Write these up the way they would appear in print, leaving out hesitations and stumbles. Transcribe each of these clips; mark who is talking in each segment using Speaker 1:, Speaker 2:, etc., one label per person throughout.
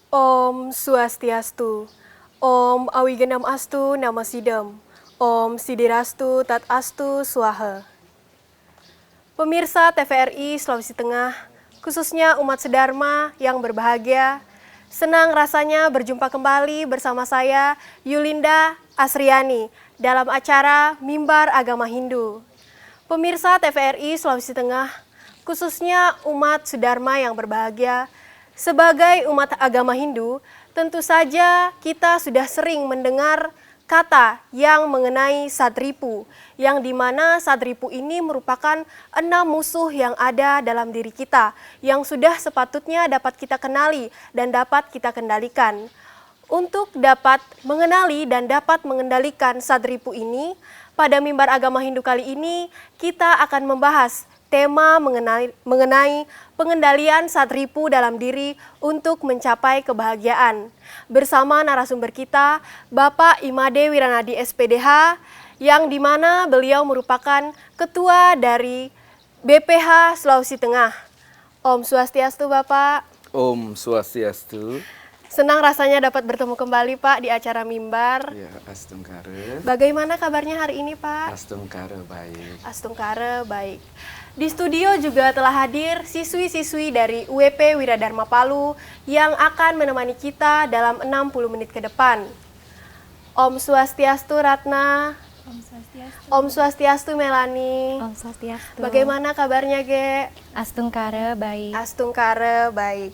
Speaker 1: Om Swastiastu. Om Awigenam Astu Nama Sidam. Om Sidirastu Tat Astu Swaha. Pemirsa TVRI Sulawesi Tengah, khususnya umat sedharma yang berbahagia, senang rasanya berjumpa kembali bersama saya Yulinda Asriani dalam acara Mimbar Agama Hindu. Pemirsa TVRI Sulawesi Tengah, khususnya umat sedharma yang berbahagia, sebagai umat agama Hindu, tentu saja kita sudah sering mendengar kata yang mengenai Sadripu, yang dimana Sadripu ini merupakan 6 musuh yang ada dalam diri kita, yang sudah sepatutnya dapat kita kenali dan dapat kita kendalikan. Untuk dapat mengenali dan dapat mengendalikan Sadripu ini, pada Mimbar Agama Hindu kali ini kita akan membahas tema mengenai pengendalian Sadripu dalam diri untuk mencapai kebahagiaan. Bersama narasumber kita, Bapak Imade Wiranadi SPDH, yang dimana beliau merupakan ketua dari BPH Sulawesi Tengah. Om Swastiastu Bapak.
Speaker 2: Om Swastiastu.
Speaker 1: Senang rasanya dapat bertemu kembali Pak di acara Mimbar.
Speaker 2: Ya, Astungkara.
Speaker 1: Bagaimana kabarnya hari ini Pak?
Speaker 2: Astungkara baik.
Speaker 1: Astungkara baik. Di studio juga telah hadir siswi-siswi dari UWP Wiradharma Palu yang akan menemani kita dalam 60 menit ke depan. Om Swastiastu Ratna.
Speaker 3: Om Swastiastu.
Speaker 1: Om Swastiastu Melani.
Speaker 3: Om Swastiastu.
Speaker 1: Bagaimana kabarnya Ge?
Speaker 3: Astungkara baik.
Speaker 1: Astungkara baik.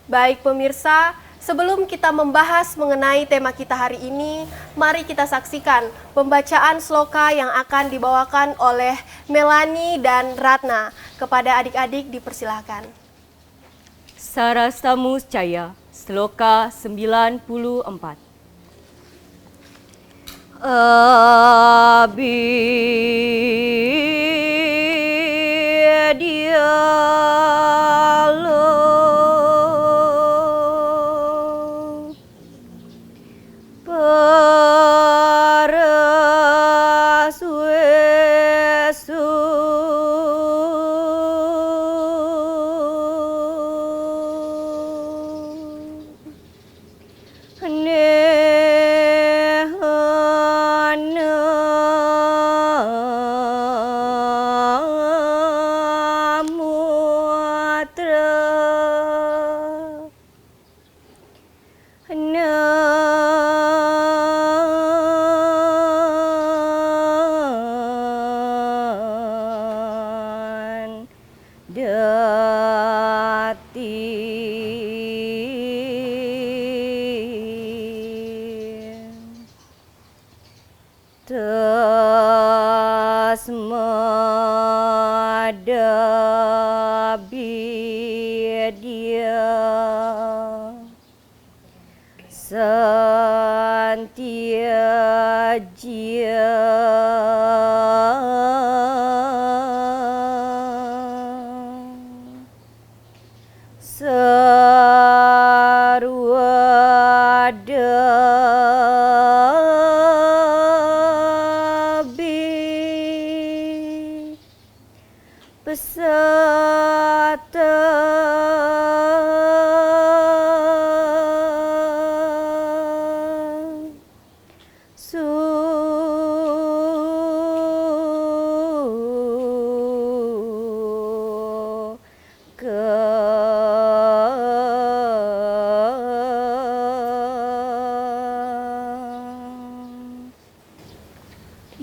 Speaker 1: Baik pemirsa, sebelum kita membahas mengenai tema kita hari ini, mari kita saksikan pembacaan sloka yang akan dibawakan oleh Melani dan Ratna. Kepada adik-adik dipersilahkan.
Speaker 4: Sarasamuscaya, sloka 94.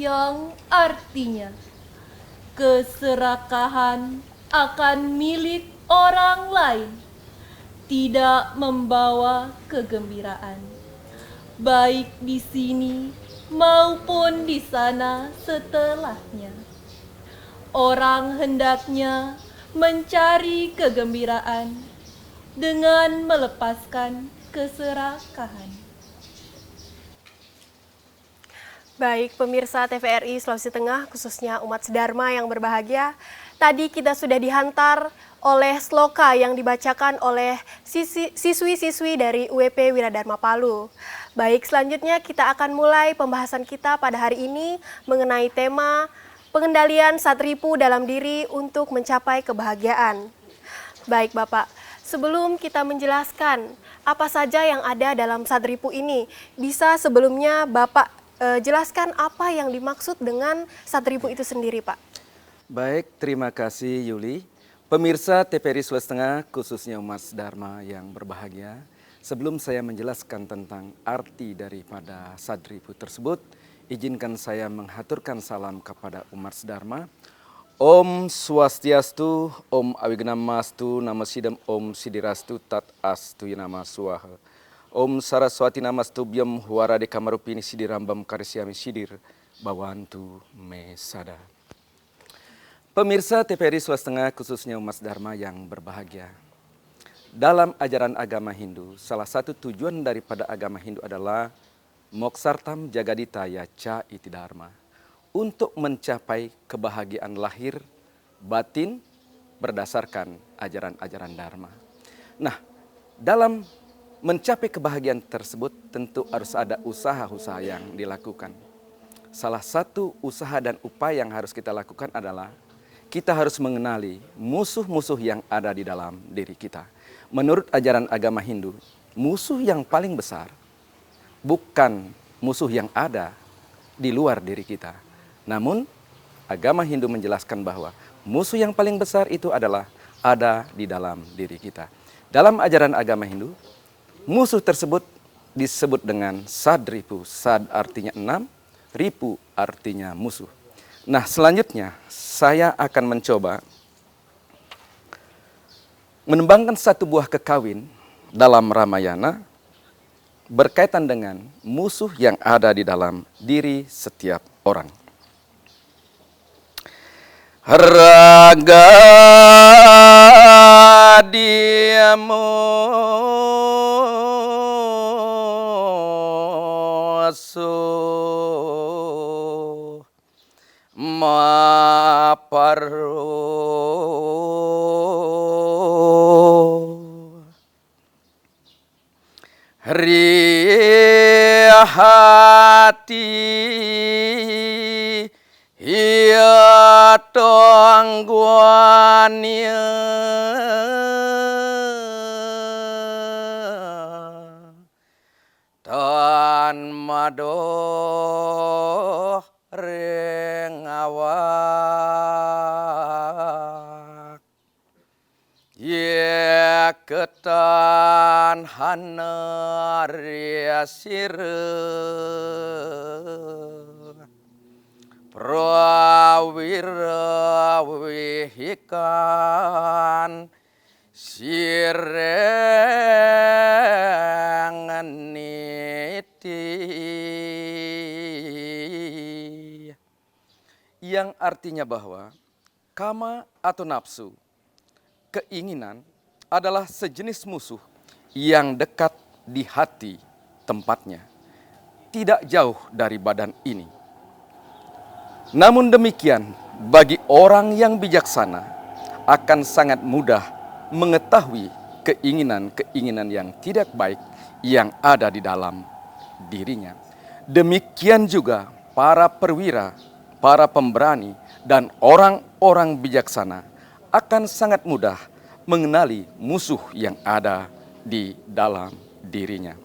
Speaker 5: Yang artinya keserakahan akan milik orang lain tidak membawa kegembiraan, baik di sini maupun di sana setelahnya. Orang hendaknya mencari kegembiraan dengan melepaskan keserakahan.
Speaker 1: Baik, pemirsa TVRI Sulawesi Tengah, khususnya umat sedharma yang berbahagia, tadi kita sudah dihantar oleh sloka yang dibacakan oleh siswi-siswi dari UWP Wiradharma Palu. Baik, selanjutnya kita akan mulai pembahasan kita pada hari ini mengenai tema pengendalian Sadripu dalam diri untuk mencapai kebahagiaan. Baik Bapak, sebelum kita menjelaskan apa saja yang ada dalam Sadripu ini, bisa sebelumnya Bapak jelaskan apa yang dimaksud dengan Sadripu itu sendiri, Pak?
Speaker 2: Baik, terima kasih Yuli. Pemirsa TVRI Sulawesi Tengah, khususnya umat Dharma yang berbahagia, sebelum saya menjelaskan tentang arti daripada Sadripu tersebut, izinkan saya menghaturkan salam kepada umat Dharma. Om Swastiastu, Om Awignamastu, Nama Sidam, Om Sidirastu, Tat Astu, Nama Swaha. Om Saraswati Namastu, Byam Huarade Kamarupini Sidirambam Karisyami Sidir, Bawantu Mesada. Pemirsa TVRI Sulawesi Tengah, khususnya umat Dharma yang berbahagia. Dalam ajaran agama Hindu, salah satu tujuan daripada agama Hindu adalah Moksartam Jagadita Yacha Iti Dharma. Untuk mencapai kebahagiaan lahir, batin, berdasarkan ajaran-ajaran Dharma. Nah, dalam mencapai kebahagiaan tersebut tentu harus ada usaha-usaha yang dilakukan. Salah satu usaha dan upaya yang harus kita lakukan adalah kita harus mengenali musuh-musuh yang ada di dalam diri kita. Menurut ajaran agama Hindu, musuh yang paling besar bukan musuh yang ada di luar diri kita. Namun, agama Hindu menjelaskan bahwa musuh yang paling besar itu adalah ada di dalam diri kita. Dalam ajaran agama Hindu, musuh tersebut disebut dengan Sadripu. Sad artinya 6, Ripu artinya musuh. Nah, selanjutnya saya akan mencoba menembangkan satu buah kekawin dalam Ramayana berkaitan dengan musuh yang ada di dalam diri setiap orang. Raga diamu maparu rihati ia tongguania tan madoh rengawak ya ketan hanaria sire prawira wihikan sirenganiti, yang artinya bahwa kama atau nafsu, keinginan adalah sejenis musuh yang dekat di hati tempatnya, tidak jauh dari badan ini. Namun demikian, bagi orang yang bijaksana akan sangat mudah mengetahui keinginan-keinginan yang tidak baik yang ada di dalam dirinya. Demikian juga para perwira, para pemberani, dan orang-orang bijaksana akan sangat mudah mengenali musuh yang ada di dalam dirinya.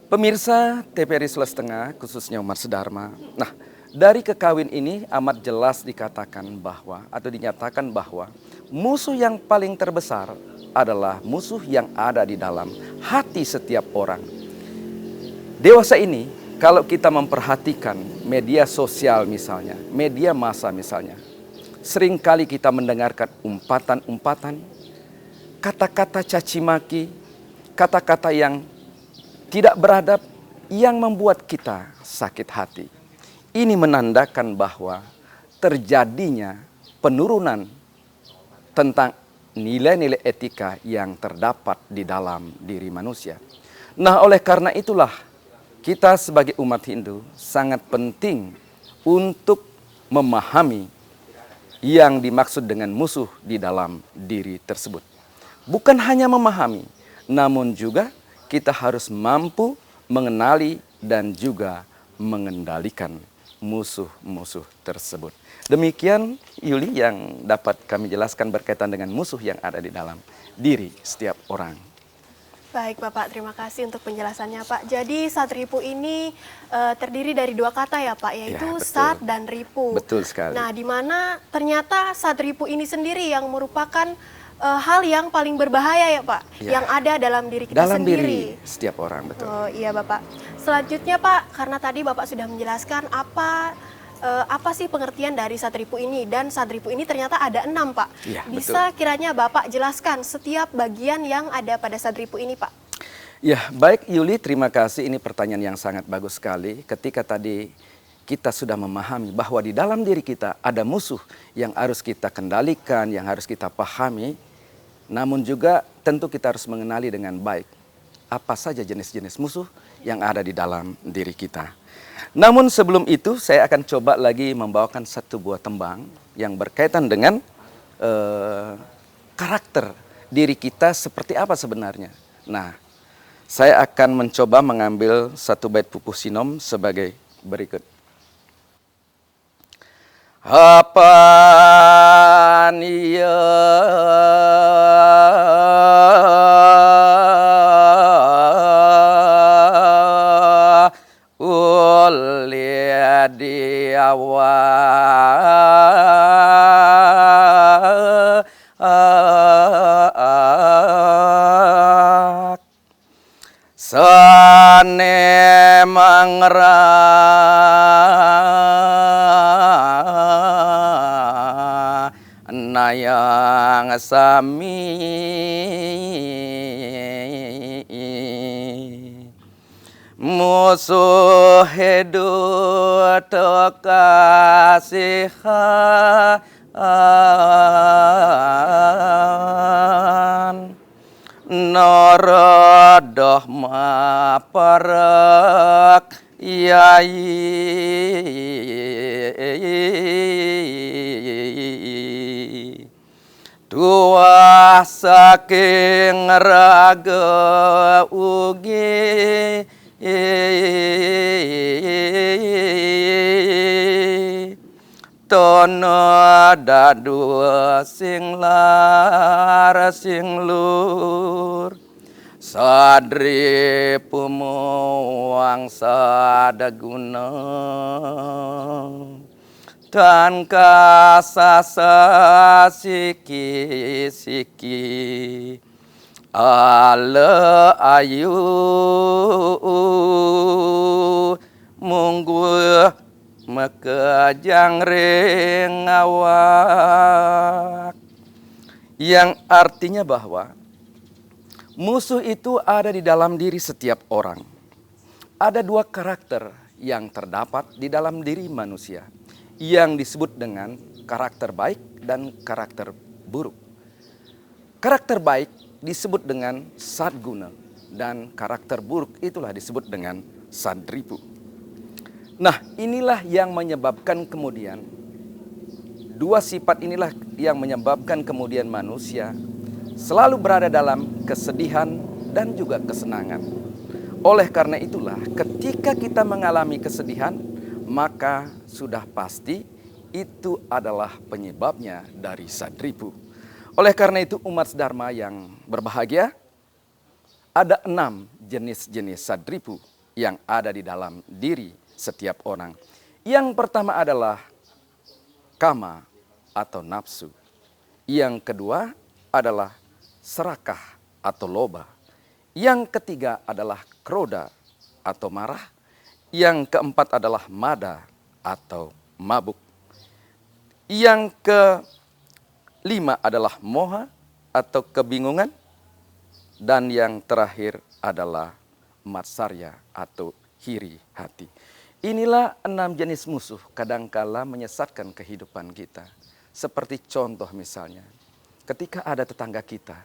Speaker 2: Pemirsa TVRI Sulawesi Tengah, khususnya umat Dharma. Nah, dari kekawin ini amat jelas dikatakan bahwa atau dinyatakan bahwa musuh yang paling terbesar adalah musuh yang ada di dalam hati setiap orang. Dewasa ini, kalau kita memperhatikan media sosial misalnya, media massa misalnya, seringkali kita mendengarkan umpatan-umpatan, kata-kata caci maki, kata-kata yang tidak beradab yang membuat kita sakit hati. Ini menandakan bahwa terjadinya penurunan tentang nilai-nilai etika yang terdapat di dalam diri manusia. Nah, oleh karena itulah kita sebagai umat Hindu sangat penting untuk memahami yang dimaksud dengan musuh di dalam diri tersebut. Bukan hanya memahami, namun juga kita harus mampu mengenali dan juga mengendalikan musuh-musuh tersebut. Demikian Yuli yang dapat kami jelaskan berkaitan dengan musuh yang ada di dalam diri setiap orang.
Speaker 1: Baik Bapak, terima kasih untuk penjelasannya Pak. Jadi Satripu ini terdiri dari dua kata ya Pak, yaitu
Speaker 2: betul.
Speaker 1: Sat dan Ripu.
Speaker 2: Betul sekali.
Speaker 1: Nah, di mana ternyata Satripu ini sendiri yang merupakan hal yang paling berbahaya ya Pak,
Speaker 2: Ya.
Speaker 1: yang ada dalam diri kita
Speaker 2: Dalam
Speaker 1: sendiri.
Speaker 2: diri setiap orang, betul.
Speaker 1: Oh iya Bapak. Selanjutnya Pak, karena tadi Bapak sudah menjelaskan apa sih pengertian dari Satripu ini, dan Satripu ini ternyata ada 6 Pak.
Speaker 2: Iya,
Speaker 1: Bisa kiranya Bapak jelaskan setiap bagian yang ada pada Satripu ini Pak?
Speaker 2: Ya, baik Yuli, terima kasih. Ini pertanyaan yang sangat bagus sekali. Ketika tadi kita sudah memahami bahwa di dalam diri kita ada musuh yang harus kita kendalikan, yang harus kita pahami. Namun juga tentu kita harus mengenali dengan baik apa saja jenis-jenis musuh yang ada di dalam diri kita. Namun sebelum itu saya akan coba lagi membawakan satu buah tembang yang berkaitan dengan karakter diri kita seperti apa sebenarnya. Nah, saya akan mencoba mengambil satu bait Pupuh Sinom sebagai berikut. Apa nia ulia diawak sane mangra nayang sami musuh hidup kasihan norodoh maparek yai dua saking raga ugi tono dadu sing lar sing lur sadri pumuang sadaguna dan kasasa siki-siki ala ayu munggu mekejang ring awak, yang artinya bahwa musuh itu ada di dalam diri setiap orang. Ada dua karakter yang terdapat di dalam diri manusia yang disebut dengan karakter baik dan karakter buruk. Karakter baik disebut dengan sadguna dan karakter buruk itulah disebut dengan sadripu. Nah, inilah yang menyebabkan kemudian dua sifat inilah yang menyebabkan kemudian manusia selalu berada dalam kesedihan dan juga kesenangan. Oleh karena itulah ketika kita mengalami kesedihan, maka sudah pasti itu adalah penyebabnya dari sadripu. Oleh karena itu umat Dharma yang berbahagia, ada 6 jenis-jenis sadripu yang ada di dalam diri setiap orang. Yang pertama adalah kama atau nafsu. Yang kedua adalah serakah atau loba. Yang ketiga adalah kroda atau marah. Yang keempat adalah mada atau mabuk. Yang kelima adalah moha atau kebingungan. Dan yang terakhir adalah matsarya atau hiri hati. Inilah 6 jenis musuh kadangkala menyesatkan kehidupan kita. Seperti contoh misalnya, ketika ada tetangga kita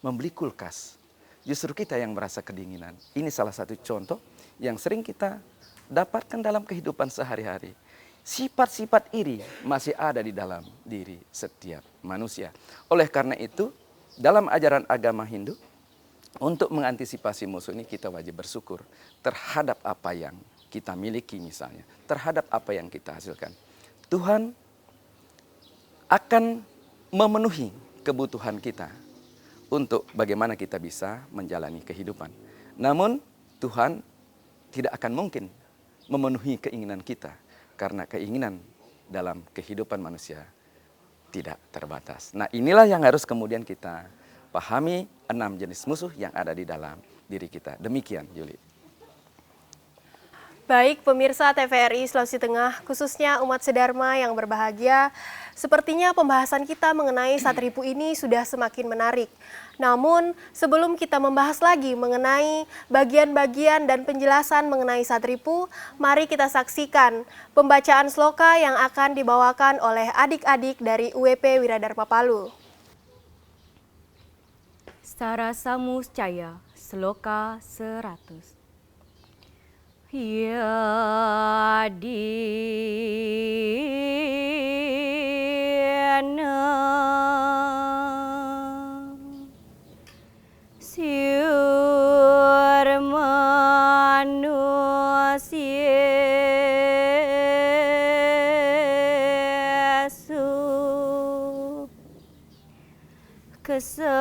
Speaker 2: membeli kulkas, justru kita yang merasa kedinginan. Ini salah satu contoh yang sering kita dapatkan dalam kehidupan sehari-hari. Sifat-sifat iri masih ada di dalam diri setiap manusia. Oleh karena itu, dalam ajaran agama Hindu, untuk mengantisipasi musuh ini kita wajib bersyukur terhadap apa yang kita miliki misalnya, terhadap apa yang kita hasilkan. Tuhan akan memenuhi kebutuhan kita untuk bagaimana kita bisa menjalani kehidupan. Namun Tuhan tidak akan mungkin memenuhi keinginan kita karena keinginan dalam kehidupan manusia tidak terbatas. Nah, inilah yang harus kemudian kita pahami 6 jenis musuh yang ada di dalam diri kita. Demikian, Yuli.
Speaker 1: Baik, pemirsa TVRI Sulawesi Tengah, khususnya umat sedharma yang berbahagia, sepertinya pembahasan kita mengenai Satripu ini sudah semakin menarik. Namun, sebelum kita membahas lagi mengenai bagian-bagian dan penjelasan mengenai Satripu, mari kita saksikan pembacaan sloka yang akan dibawakan oleh adik-adik dari UWP Wiradharma Palu.
Speaker 4: Sarasamu Caya, Sloka 100. Ya Dina siur manusia su kesamina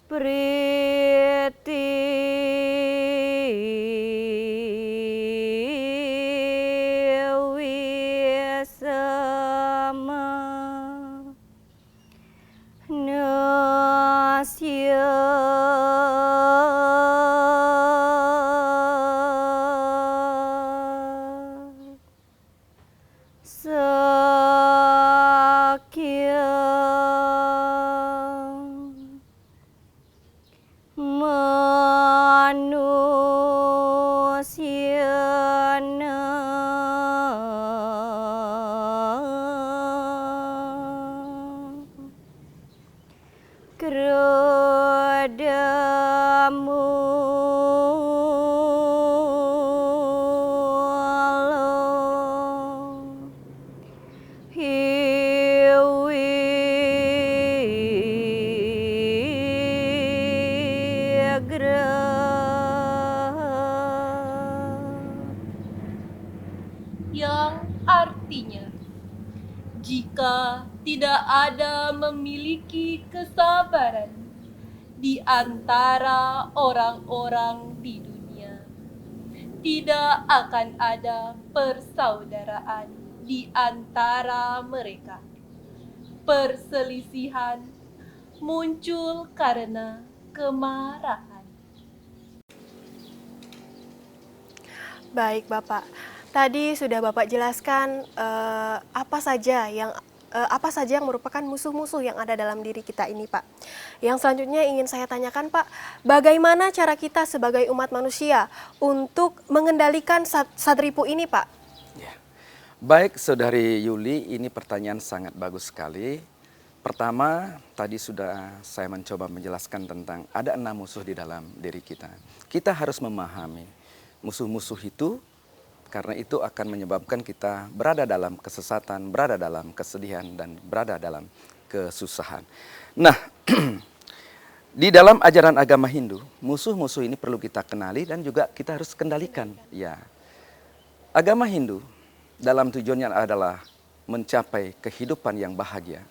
Speaker 4: priti wisama nasya sakya manusia keradamu
Speaker 5: yang artinya jika tidak ada memiliki kesabaran di antara orang-orang di dunia, tidak akan ada persaudaraan di antara mereka. Perselisihan muncul karena kemarahan.
Speaker 1: Baik, Bapak. Tadi sudah Bapak jelaskan apa saja yang merupakan musuh-musuh yang ada dalam diri kita ini, Pak. Yang selanjutnya ingin saya tanyakan, Pak, bagaimana cara kita sebagai umat manusia untuk mengendalikan Satripu ini, Pak?
Speaker 2: Ya. Baik, Saudari Yuli, ini pertanyaan sangat bagus sekali. Pertama, tadi sudah saya mencoba menjelaskan tentang ada 6 musuh di dalam diri kita. Kita harus memahami musuh-musuh itu, karena itu akan menyebabkan kita berada dalam kesesatan, berada dalam kesedihan, dan berada dalam kesusahan. Nah, di dalam ajaran agama Hindu, musuh-musuh ini perlu kita kenali dan juga kita harus kendalikan. Ya, agama Hindu dalam tujuannya adalah mencapai kehidupan yang bahagia,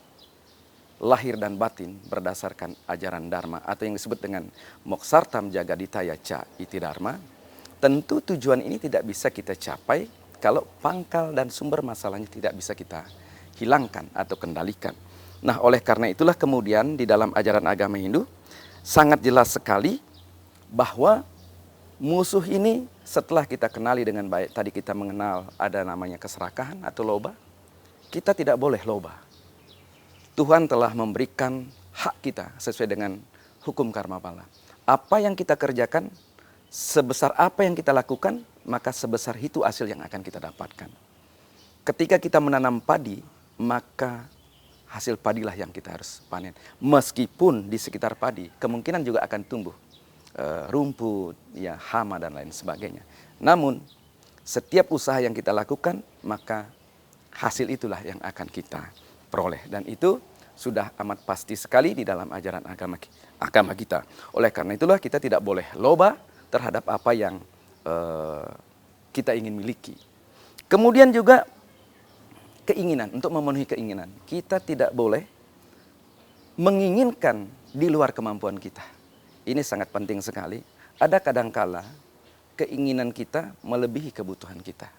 Speaker 2: lahir dan batin berdasarkan ajaran Dharma atau yang disebut dengan Moksartam Jagaditaya Ca Iti Dharma. Tentu tujuan ini tidak bisa kita capai kalau pangkal dan sumber masalahnya tidak bisa kita hilangkan atau kendalikan. Nah, oleh karena itulah kemudian di dalam ajaran agama Hindu sangat jelas sekali bahwa musuh ini setelah kita kenali dengan baik, tadi kita mengenal ada namanya keserakahan atau loba, kita tidak boleh loba. Tuhan telah memberikan hak kita sesuai dengan hukum karma bala. Apa yang kita kerjakan, sebesar apa yang kita lakukan, maka sebesar itu hasil yang akan kita dapatkan. Ketika kita menanam padi, maka hasil padilah yang kita harus panen. Meskipun di sekitar padi, kemungkinan juga akan tumbuh rumput, ya, hama, dan lain sebagainya. Namun, setiap usaha yang kita lakukan, maka hasil itulah yang akan kita peroleh. Dan itu sudah amat pasti sekali di dalam ajaran agama kita. Oleh karena itulah kita tidak boleh loba terhadap apa yang kita ingin miliki. Kemudian juga keinginan, untuk memenuhi keinginan. Kita tidak boleh menginginkan di luar kemampuan kita. Ini sangat penting sekali. Ada kadangkala keinginan kita melebihi kebutuhan kita.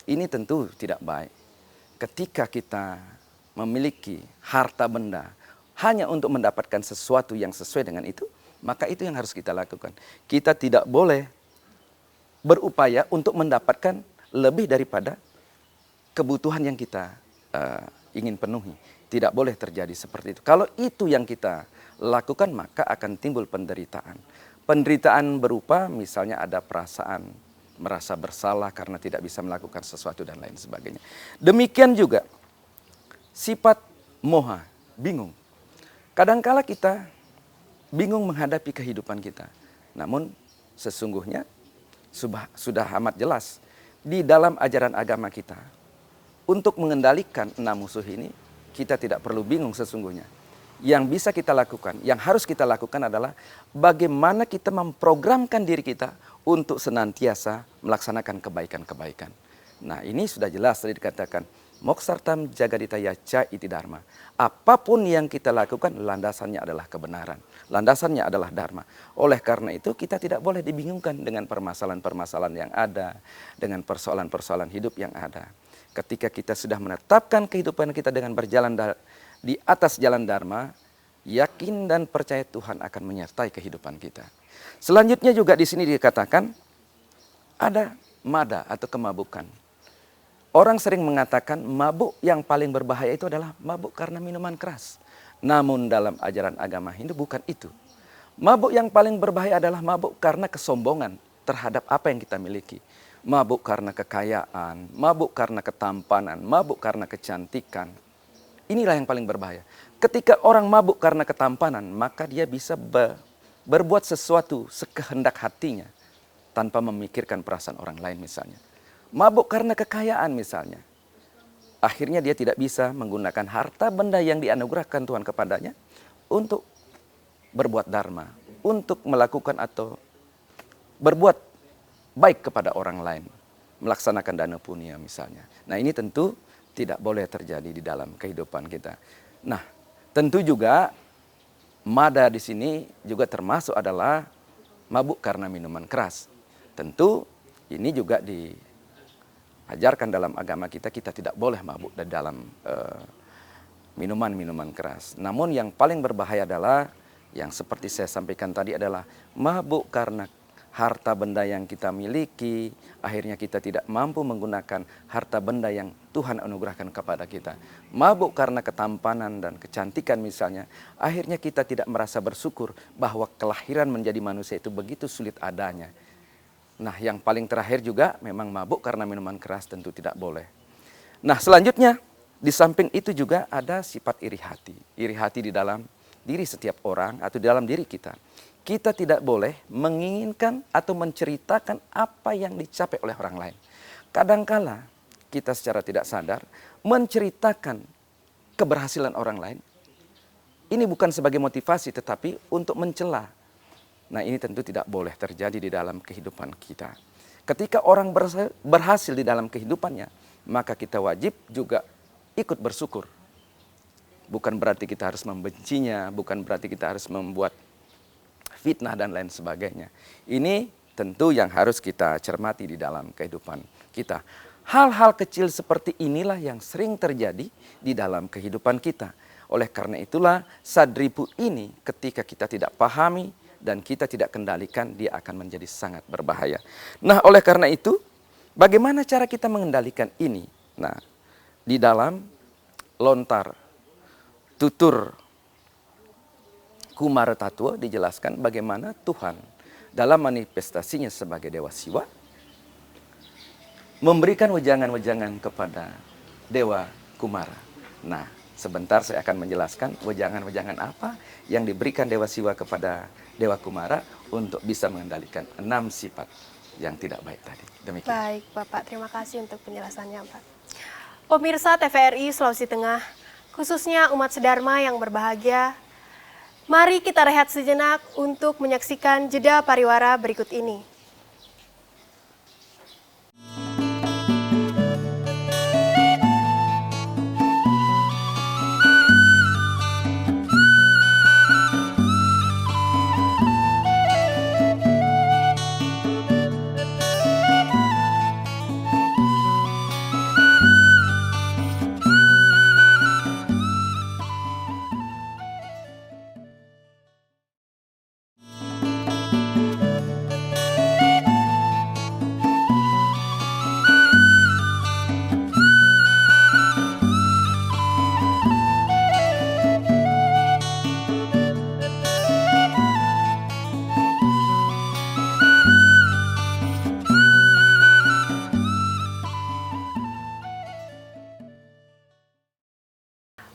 Speaker 2: Ini tentu tidak baik. Ketika kita memiliki harta benda hanya untuk mendapatkan sesuatu yang sesuai dengan itu, maka itu yang harus kita lakukan. Kita tidak boleh berupaya untuk mendapatkan lebih daripada kebutuhan yang kita ingin penuhi. Tidak boleh terjadi seperti itu. Kalau itu yang kita lakukan, maka akan timbul penderitaan. Penderitaan berupa misalnya ada perasaan merasa bersalah karena tidak bisa melakukan sesuatu dan lain sebagainya. Demikian juga sifat moha, bingung. Kadangkala kita bingung menghadapi kehidupan kita. Namun sesungguhnya sudah amat jelas di dalam ajaran agama kita. Untuk mengendalikan 6 musuh ini, kita tidak perlu bingung sesungguhnya. Yang bisa kita lakukan, yang harus kita lakukan adalah bagaimana kita memprogramkan diri kita untuk senantiasa melaksanakan kebaikan-kebaikan. Nah, ini sudah jelas tadi dikatakan, moksartam jagaditaya ca iti dharma. Apapun yang kita lakukan, landasannya adalah kebenaran. Landasannya adalah dharma. Oleh karena itu, kita tidak boleh dibingungkan dengan permasalahan-permasalahan yang ada, dengan persoalan-persoalan hidup yang ada. Ketika kita sudah menetapkan kehidupan kita dengan berjalan di atas jalan dharma, yakin dan percaya Tuhan akan menyertai kehidupan kita. Selanjutnya juga di sini dikatakan ada mada atau kemabukan. Orang sering mengatakan mabuk yang paling berbahaya itu adalah mabuk karena minuman keras. Namun dalam ajaran agama Hindu bukan itu. Mabuk yang paling berbahaya adalah mabuk karena kesombongan terhadap apa yang kita miliki. Mabuk karena kekayaan, mabuk karena ketampanan, mabuk karena kecantikan. Inilah yang paling berbahaya. Ketika orang mabuk karena ketampanan, maka dia bisa berbuat sesuatu sekehendak hatinya tanpa memikirkan perasaan orang lain misalnya. Mabuk karena kekayaan misalnya. Akhirnya dia tidak bisa menggunakan harta benda yang dianugerahkan Tuhan kepadanya untuk berbuat dharma, untuk melakukan atau berbuat baik kepada orang lain, melaksanakan dana punya misalnya. Nah, ini tentu tidak boleh terjadi di dalam kehidupan kita. Nah, tentu juga mada di sini juga termasuk adalah mabuk karena minuman keras. Tentu ini juga diajarkan dalam agama kita, kita tidak boleh mabuk di dalam minuman-minuman keras. Namun yang paling berbahaya adalah yang seperti saya sampaikan tadi adalah mabuk karena harta benda yang kita miliki, akhirnya kita tidak mampu menggunakan harta benda yang Tuhan anugerahkan kepada kita. Mabuk karena ketampanan dan kecantikan misalnya, akhirnya kita tidak merasa bersyukur bahwa kelahiran menjadi manusia itu begitu sulit adanya. Nah, yang paling terakhir juga memang mabuk karena minuman keras tentu tidak boleh. Nah, selanjutnya di samping itu juga ada sifat iri hati. Iri hati di dalam diri setiap orang atau di dalam diri kita. Kita tidak boleh menginginkan atau menceritakan apa yang dicapai oleh orang lain. Kadangkala kita secara tidak sadar menceritakan keberhasilan orang lain. Ini bukan sebagai motivasi tetapi untuk mencela. Nah, ini tentu tidak boleh terjadi di dalam kehidupan kita. Ketika orang berhasil di dalam kehidupannya, maka kita wajib juga ikut bersyukur. Bukan berarti kita harus membencinya, bukan berarti kita harus membuat fitnah dan lain sebagainya. Ini tentu yang harus kita cermati di dalam kehidupan kita. Hal-hal kecil seperti inilah yang sering terjadi di dalam kehidupan kita. Oleh karena itulah sadripu ini ketika kita tidak pahami dan kita tidak kendalikan, dia akan menjadi sangat berbahaya. Nah, oleh karena itu, bagaimana cara kita mengendalikan ini? Nah, di dalam lontar tutur Kumara Tattwa dijelaskan bagaimana Tuhan dalam manifestasinya sebagai Dewa Siwa memberikan wejangan-wejangan kepada Dewa Kumara. Nah, sebentar saya akan menjelaskan wejangan-wejangan apa yang diberikan Dewa Siwa kepada Dewa Kumara untuk bisa mengendalikan 6 sifat yang tidak baik tadi. Demikian.
Speaker 1: Baik, Bapak. Terima kasih untuk penjelasannya, Pak. Pemirsa TVRI Sulawesi Tengah, khususnya umat sedharma yang berbahagia, mari kita rehat sejenak untuk menyaksikan jeda pariwara berikut ini.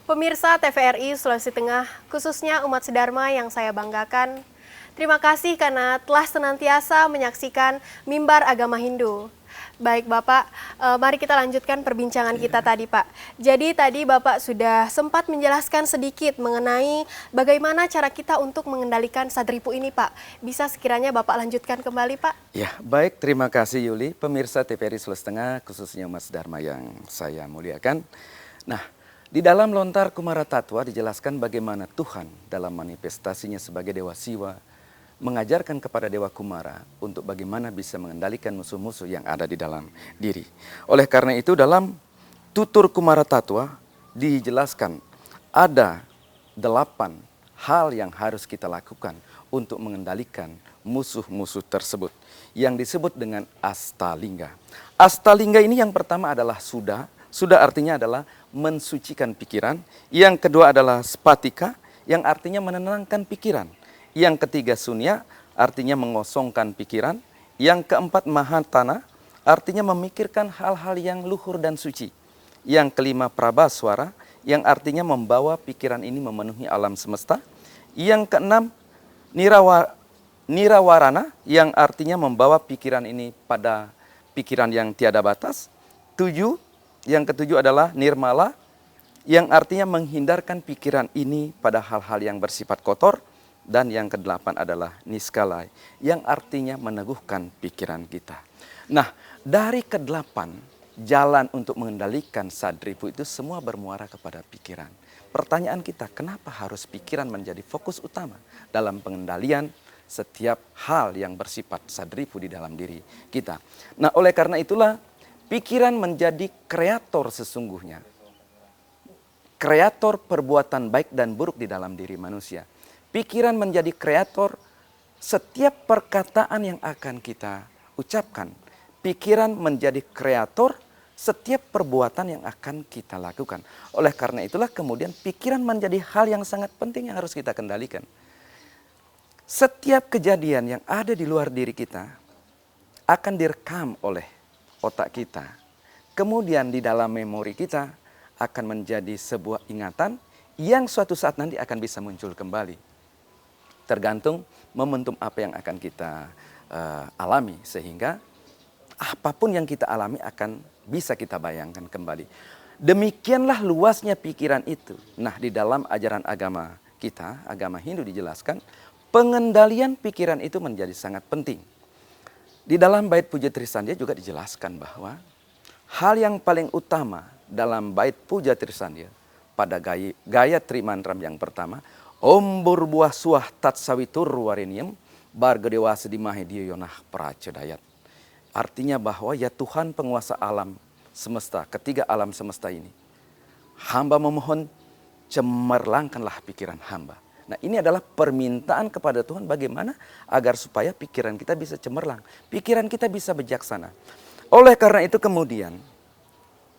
Speaker 1: Pemirsa TVRI Sulawesi Tengah, khususnya umat sedharma yang saya banggakan, terima kasih karena telah senantiasa menyaksikan Mimbar Agama Hindu. Baik Bapak, mari kita lanjutkan perbincangan kita tadi Pak. Jadi tadi Bapak sudah sempat menjelaskan sedikit mengenai bagaimana cara kita untuk mengendalikan sadripu ini Pak. Bisa sekiranya Bapak lanjutkan kembali Pak?
Speaker 2: Ya, baik, terima kasih Yuli. Pemirsa TVRI Sulawesi Tengah, khususnya umat sedharma yang saya muliakan. Nah, di dalam Lontar Kumara Tatwa dijelaskan bagaimana Tuhan dalam manifestasinya sebagai Dewa Siwa mengajarkan kepada Dewa Kumara untuk bagaimana bisa mengendalikan musuh-musuh yang ada di dalam diri. Oleh karena itu dalam Tutur Kumara Tatwa dijelaskan ada 8 hal yang harus kita lakukan untuk mengendalikan musuh-musuh tersebut yang disebut dengan Astalingga. Astalingga ini yang pertama adalah Suda. Suda artinya adalah mensucikan pikiran. Yang kedua adalah Spatika yang artinya menenangkan pikiran. Yang ketiga Sunya, artinya mengosongkan pikiran. Yang keempat Mahatana, artinya memikirkan hal-hal yang luhur dan suci. Yang kelima Prabhaswara, yang artinya membawa pikiran ini memenuhi alam semesta. Yang keenam Nirawarana, yang artinya membawa pikiran ini pada pikiran yang tiada batas. Yang ketujuh adalah Nirmala, yang artinya menghindarkan pikiran ini pada hal-hal yang bersifat kotor. Dan yang kedelapan adalah Niskalai, yang artinya meneguhkan pikiran kita. Nah, dari kedelapan jalan untuk mengendalikan sadripu itu semua bermuara kepada pikiran. Pertanyaan kita, kenapa harus pikiran menjadi fokus utama dalam pengendalian setiap hal yang bersifat sadripu di dalam diri kita? Nah, oleh karena itulah pikiran menjadi kreator sesungguhnya. Kreator perbuatan baik dan buruk di dalam diri manusia. Pikiran menjadi kreator setiap perkataan yang akan kita ucapkan. Pikiran menjadi kreator setiap perbuatan yang akan kita lakukan. Oleh karena itulah kemudian pikiran menjadi hal yang sangat penting yang harus kita kendalikan. Setiap kejadian yang ada di luar diri kita akan direkam oleh otak kita. Kemudian di dalam memori kita akan menjadi sebuah ingatan yang suatu saat nanti akan bisa muncul kembali. Tergantung momentum apa yang akan kita alami, sehingga apapun yang kita alami akan bisa kita bayangkan kembali. Demikianlah luasnya pikiran itu. Nah, di dalam ajaran agama kita, agama Hindu dijelaskan, pengendalian pikiran itu menjadi sangat penting. Di dalam bait Puja Trisandya juga dijelaskan bahwa hal yang paling utama dalam bait Puja Trisandya pada gaya Trimantram yang pertama, Om burbuah suah tat sawitur warenium bargadewa sedimahe diyonah pracedayat. Artinya bahwa ya Tuhan penguasa alam semesta, ketiga alam semesta ini. Hamba memohon cemerlangkanlah pikiran hamba. Nah, ini adalah permintaan kepada Tuhan bagaimana agar supaya pikiran kita bisa cemerlang. Pikiran kita bisa bijaksana. Oleh karena itu kemudian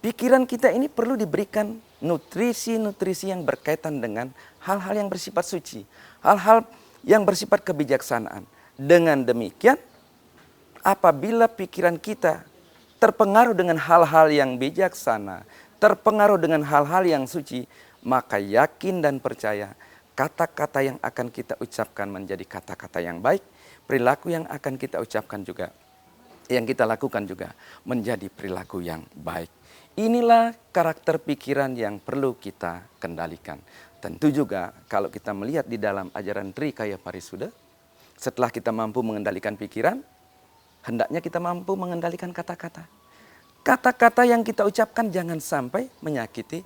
Speaker 2: pikiran kita ini perlu diberikan nutrisi-nutrisi yang berkaitan dengan hal-hal yang bersifat suci. Hal-hal yang bersifat kebijaksanaan. Dengan demikian, apabila pikiran kita terpengaruh dengan hal-hal yang bijaksana, terpengaruh dengan hal-hal yang suci, maka yakin dan percaya kata-kata yang akan kita ucapkan menjadi kata-kata yang baik, perilaku yang akan kita ucapkan juga, yang kita lakukan juga menjadi perilaku yang baik. Inilah karakter pikiran yang perlu kita kendalikan. Tentu juga kalau kita melihat di dalam ajaran Trikaya Parisuda, setelah kita mampu mengendalikan pikiran, hendaknya kita mampu mengendalikan kata-kata. Kata-kata yang kita ucapkan jangan sampai menyakiti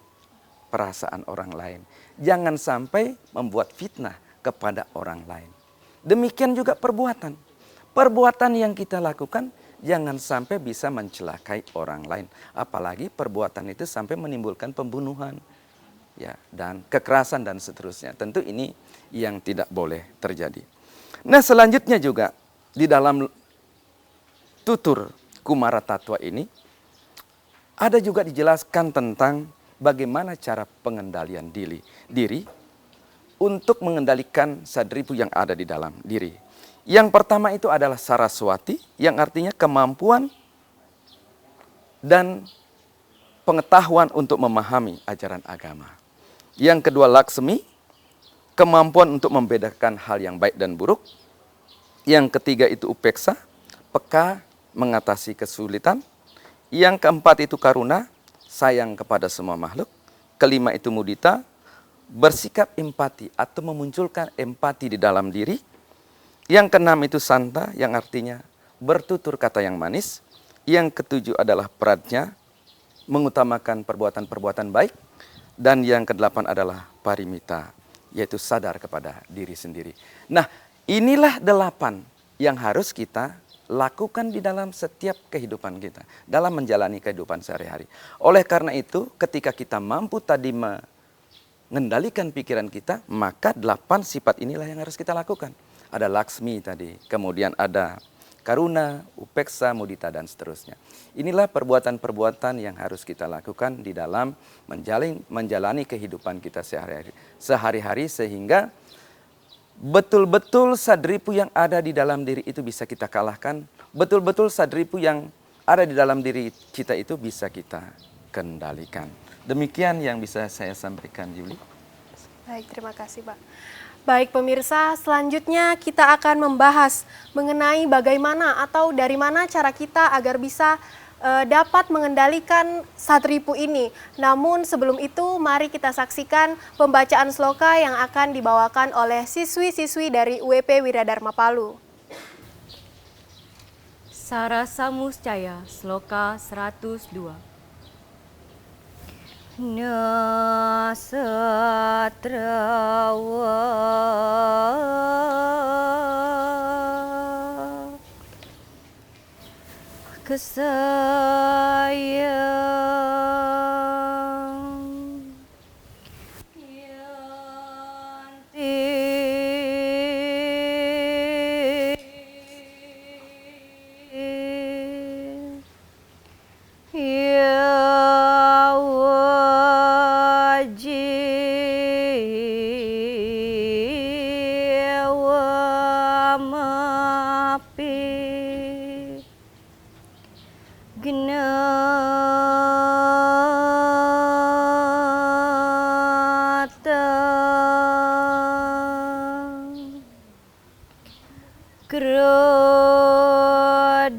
Speaker 2: perasaan orang lain. Jangan sampai membuat fitnah kepada orang lain. Demikian juga perbuatan. Perbuatan yang kita lakukan jangan sampai bisa mencelakai orang lain. Apalagi perbuatan itu sampai menimbulkan pembunuhan, ya, dan kekerasan dan seterusnya. Tentu ini yang tidak boleh terjadi. Nah, selanjutnya juga di dalam Tutur Kumara Tatwa ini ada juga dijelaskan tentang bagaimana cara pengendalian diri untuk mengendalikan sadripu yang ada di dalam diri. Yang pertama itu adalah Saraswati, yang artinya kemampuan dan pengetahuan untuk memahami ajaran agama. Yang kedua laksmi, kemampuan untuk membedakan hal yang baik dan buruk. Yang ketiga itu upeksa, peka mengatasi kesulitan. Yang keempat itu karuna, sayang kepada semua makhluk. Kelima itu mudita, bersikap empati atau memunculkan empati di dalam diri. Yang keenam itu santa, yang artinya bertutur kata yang manis. Yang ketujuh adalah pradnya, mengutamakan perbuatan-perbuatan baik. Dan yang kedelapan adalah parimita, yaitu sadar kepada diri sendiri. Nah, inilah 8 yang harus kita lakukan di dalam setiap kehidupan kita, dalam menjalani kehidupan sehari-hari. Oleh karena itu, ketika kita mampu tadi mengendalikan pikiran kita, maka 8 sifat inilah yang harus kita lakukan. Ada laksmi tadi, kemudian ada karuna, upeksa, mudita, dan seterusnya. Inilah perbuatan-perbuatan yang harus kita lakukan di dalam menjalani kehidupan kita sehari-hari sehingga betul-betul sadripu yang ada di dalam diri itu bisa kita kalahkan, betul-betul sadripu yang ada di dalam diri kita itu bisa kita kendalikan. Demikian yang bisa saya sampaikan, Yuli.
Speaker 1: Baik, terima kasih Pak. Baik pemirsa, selanjutnya kita akan membahas mengenai bagaimana atau dari mana cara kita agar bisa dapat mengendalikan sadripu ini. Namun sebelum itu mari kita saksikan pembacaan sloka yang akan dibawakan oleh siswi-siswi dari UWP Wiradharma Palu.
Speaker 4: Sarasa Muscaya, sloka 102. Nasatrawa kesayang yanti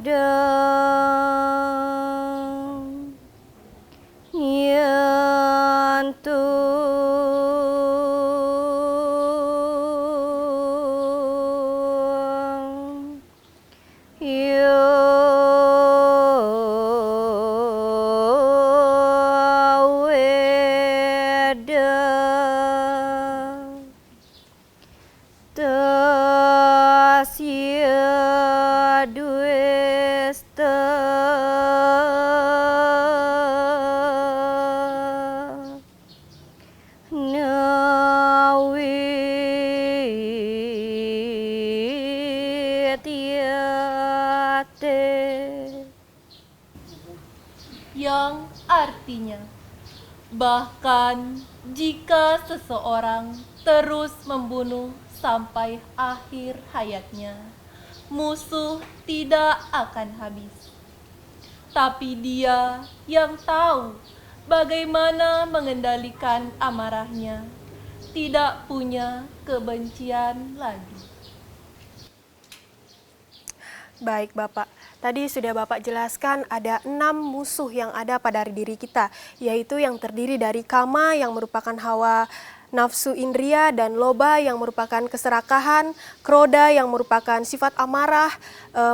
Speaker 4: Krodam yantung yaweda tasya duesta nawitiate.
Speaker 5: Yang artinya, bahkan jika seseorang terus membunuh sampai akhir hayatnya, musuh tidak akan habis. Tapi dia yang tahu bagaimana mengendalikan amarahnya, tidak punya kebencian lagi.
Speaker 1: Baik Bapak, tadi sudah Bapak jelaskan ada 6 musuh yang ada pada diri kita, yaitu yang terdiri dari kama yang merupakan hawa nafsu indria, dan loba yang merupakan keserakahan, kroda yang merupakan sifat amarah,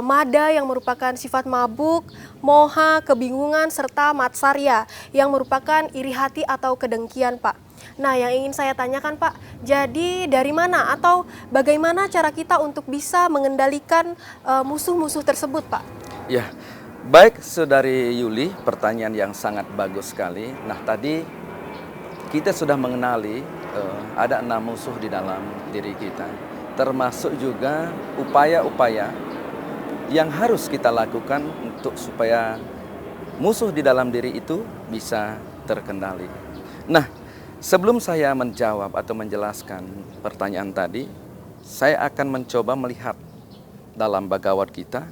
Speaker 1: mada yang merupakan sifat mabuk, moha, kebingungan, serta matsarya yang merupakan iri hati atau kedengkian Pak. Nah, yang ingin saya tanyakan Pak, jadi dari mana atau bagaimana cara kita untuk bisa mengendalikan musuh-musuh tersebut Pak?
Speaker 2: Ya, baik Saudari Yuli, pertanyaan yang sangat bagus sekali. Nah, tadi kita sudah mengenali ada 6 musuh di dalam diri kita, termasuk juga upaya-upaya yang harus kita lakukan untuk supaya musuh di dalam diri itu bisa terkendali. Nah, sebelum saya menjawab atau menjelaskan pertanyaan tadi, saya akan mencoba melihat dalam Bhagavad Gita,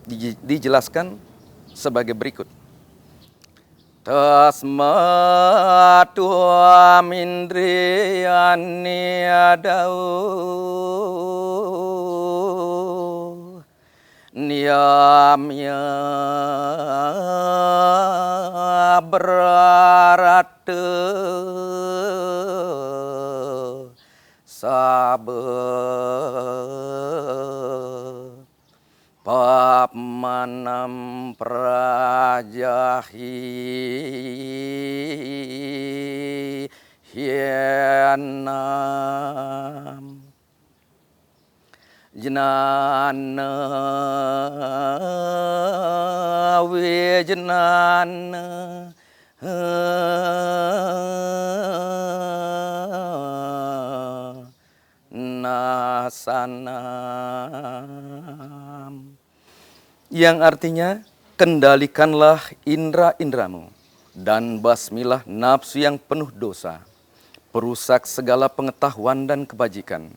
Speaker 2: kita, dijelaskan sebagai berikut. Tasmatuam indriyani adau niyamya berarate sabe Papmanam prajahi hienam Jnana wijnana nasanam, yang artinya kendalikanlah indera-inderamu dan basmilah nafsu yang penuh dosa, perusak segala pengetahuan dan kebajikan.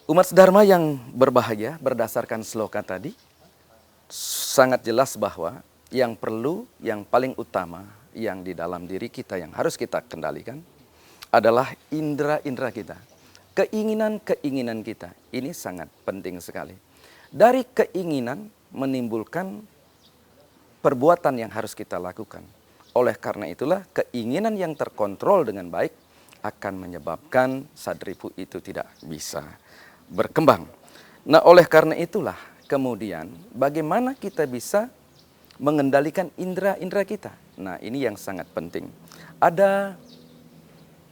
Speaker 2: Umat Dharma yang berbahagia berdasarkan sloka tadi sangat jelas bahwa yang perlu, yang paling utama yang di dalam diri kita yang harus kita kendalikan adalah indera-indera kita. Keinginan-keinginan kita ini sangat penting sekali. Dari keinginan menimbulkan perbuatan yang harus kita lakukan. Oleh karena itulah keinginan yang terkontrol dengan baik akan menyebabkan sadripu itu tidak bisa berkembang. Nah, oleh karena itulah kemudian bagaimana kita bisa mengendalikan indera-indera kita. Nah, ini yang sangat penting. Ada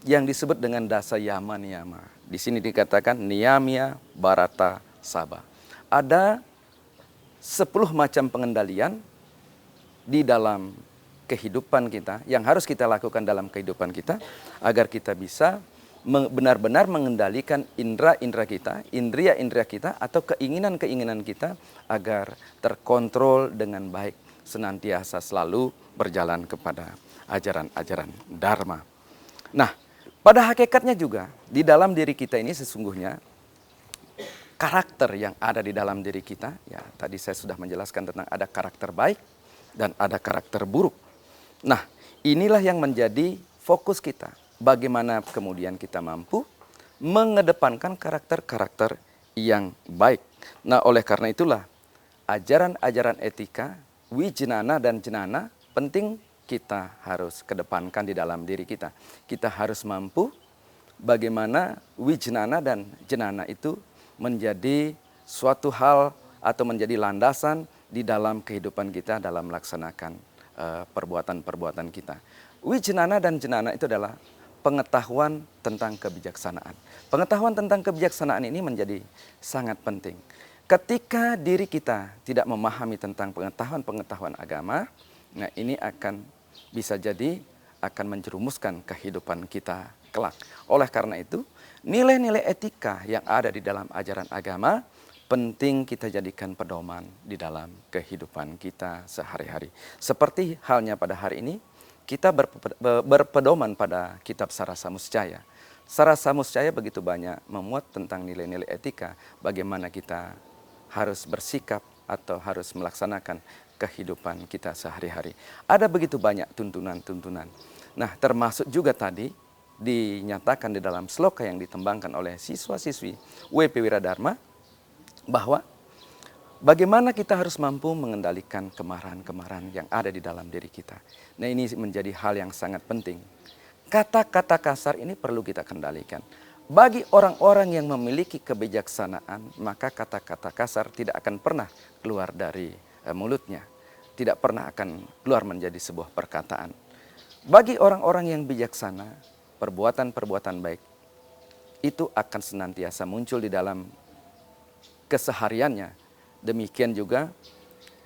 Speaker 2: yang disebut dengan dasa yama niyama. Di sini dikatakan niyamya barata saba. Ada 10 macam pengendalian di dalam kehidupan kita yang harus kita lakukan dalam kehidupan kita agar kita bisa benar-benar mengendalikan indera-indera kita, indria-indria kita atau keinginan-keinginan kita agar terkontrol dengan baik, senantiasa selalu berjalan kepada ajaran-ajaran Dharma. Nah, pada hakikatnya juga di dalam diri kita ini sesungguhnya karakter yang ada di dalam diri kita, ya tadi saya sudah menjelaskan tentang ada karakter baik dan ada karakter buruk. Nah, inilah yang menjadi fokus kita. Bagaimana kemudian kita mampu mengedepankan karakter-karakter yang baik. Nah, oleh karena itulah ajaran-ajaran etika, wijnana dan jenana penting kita harus kedepankan di dalam diri kita. Kita harus mampu bagaimana wijnana dan jenana itu menjadi suatu hal atau menjadi landasan di dalam kehidupan kita dalam melaksanakan perbuatan-perbuatan kita. Wijnana dan jenana itu adalah pengetahuan tentang kebijaksanaan. Pengetahuan tentang kebijaksanaan ini menjadi sangat penting. Ketika diri kita tidak memahami tentang pengetahuan-pengetahuan agama, nah ini akan bisa jadi akan menjerumuskan kehidupan kita kelak. Oleh karena itu, nilai-nilai etika yang ada di dalam ajaran agama penting kita jadikan pedoman di dalam kehidupan kita sehari-hari. Seperti halnya pada hari ini, kita berpedoman pada kitab Sarasa Muscaya. Sarasa Muscaya begitu banyak memuat tentang nilai-nilai etika, bagaimana kita harus bersikap atau harus melaksanakan kehidupan kita sehari-hari. Ada begitu banyak tuntunan-tuntunan. Nah, termasuk juga tadi dinyatakan di dalam sloka yang ditembangkan oleh siswa-siswi WP Wiradharma, bahwa bagaimana kita harus mampu mengendalikan kemarahan-kemarahan yang ada di dalam diri kita. Nah, ini menjadi hal yang sangat penting. Kata-kata kasar ini perlu kita kendalikan. Bagi orang-orang yang memiliki kebijaksanaan, maka kata-kata kasar tidak akan pernah keluar dari mulutnya. Tidak pernah akan keluar menjadi sebuah perkataan. Bagi orang-orang yang bijaksana, perbuatan-perbuatan baik itu akan senantiasa muncul di dalam kesehariannya. Demikian juga